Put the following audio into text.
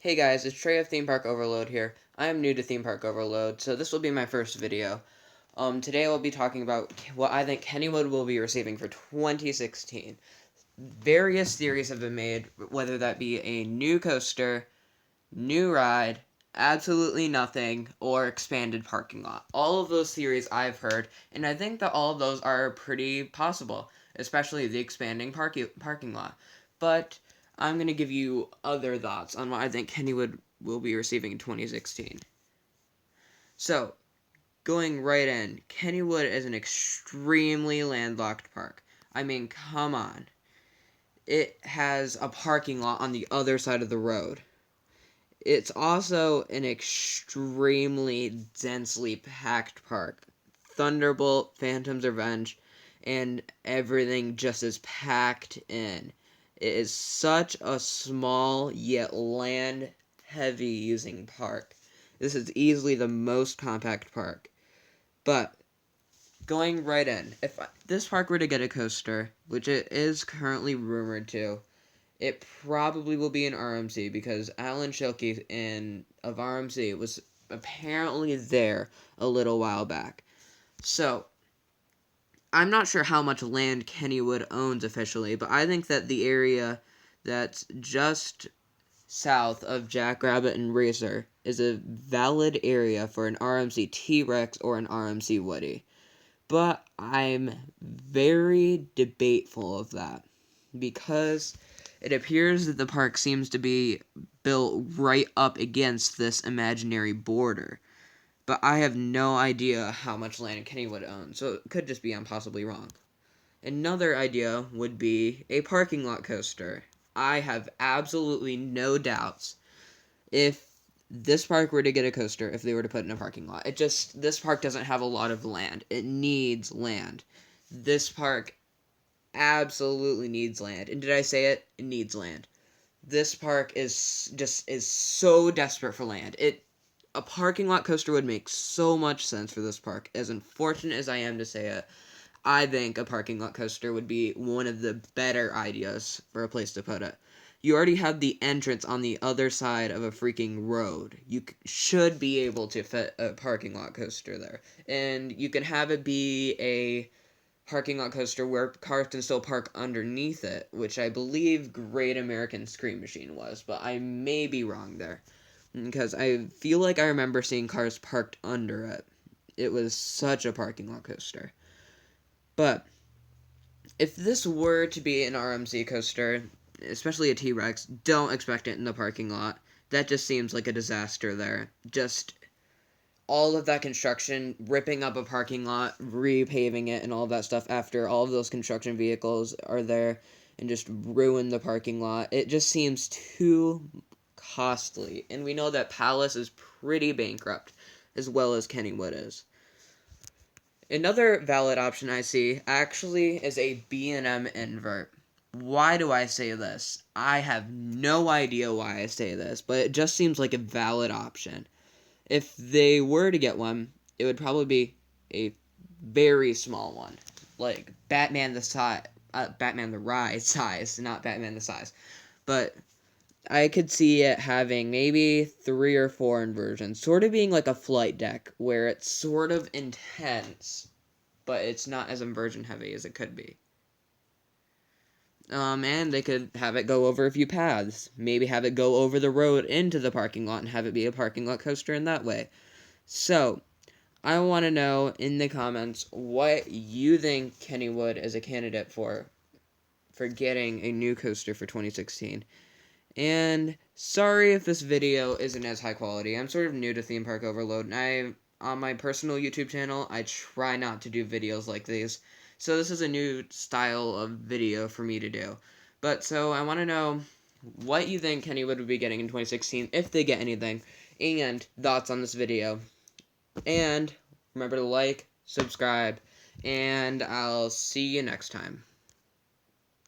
Hey guys, it's Trey of ThemePark OverLoad here. I am new to ThemePark OverLoad, so this will be my first video. Today I will be talking about what I think Kennywood will be receiving for 2016. Various theories have been made, whether that be a new coaster, new ride, absolutely nothing, or expanded parking lot. All of those theories I've heard, and I think that all of those are pretty possible, especially the expanding parking lot. But I'm going to give you other thoughts on what I think Kennywood will be receiving in 2016. So, going right in, Kennywood is an extremely landlocked park. I mean, come on. It has a parking lot on the other side of the road. It's also an extremely densely packed park. Thunderbolt, Phantom's Revenge, and everything just is packed in. It is such a small yet land heavy using park. This is easily the most compact park. But going right in, if this park were to get a coaster, which it is currently rumored to, it probably will be an RMC because Alan Schilke of RMC was apparently there a little while back. So, I'm not sure how much land Kennywood owns officially, but I think that the area that's just south of Jackrabbit and Racer is a valid area for an RMC T-Rex or an RMC Woody. But I'm very debateful of that because it appears that the park seems to be built right up against this imaginary border. But I have no idea how much land Kennywood owns, so it could just be I'm possibly wrong. Another idea would be a parking lot coaster. I have absolutely no doubts if this park were to get a coaster, if they were to put it in a parking lot. This park doesn't have a lot of land. It needs land. This park absolutely needs land. And did I say it? It needs land. This park is so desperate for land. A parking lot coaster would make so much sense for this park. As unfortunate as I am to say it, I think a parking lot coaster would be one of the better ideas for a place to put it. You already have the entrance on the other side of a freaking road. You should be able to fit a parking lot coaster there. And you can have it be a parking lot coaster where cars can still park underneath it, which I believe Great American Scream Machine was, but I may be wrong there. Because I feel like I remember seeing cars parked under it. It was such a parking lot coaster. But if this were to be an RMC coaster, especially a T-Rex, don't expect it in the parking lot. That just seems like a disaster there. Just all of that construction, ripping up a parking lot, repaving it, and all of that stuff after all of those construction vehicles are there and just ruin the parking lot. It just seems too costly. And we know that Palace is pretty bankrupt, as well as Kennywood is. Another valid option I see actually is a B&M invert. Why do I say this? I have no idea why I say this, but it just seems like a valid option. If they were to get one, it would probably be a very small one, like Batman the Ride size, not Batman the size. But I could see it having maybe 3 or 4 inversions, sort of being like a flight deck, where it's sort of intense, but it's not as inversion heavy as it could be. And they could have it go over a few paths. Maybe have it go over the road into the parking lot and have it be a parking lot coaster in that way. So, I want to know in the comments what you think Kennywood is a candidate for getting a new coaster for 2016. And sorry if this video isn't as high quality. I'm sort of new to ThemePark OverLoad, and on my personal YouTube channel, I try not to do videos like these. So this is a new style of video for me to do. But so I want to know what you think Kennywood would be getting in 2016, if they get anything, and thoughts on this video. And remember to like, subscribe, and I'll see you next time.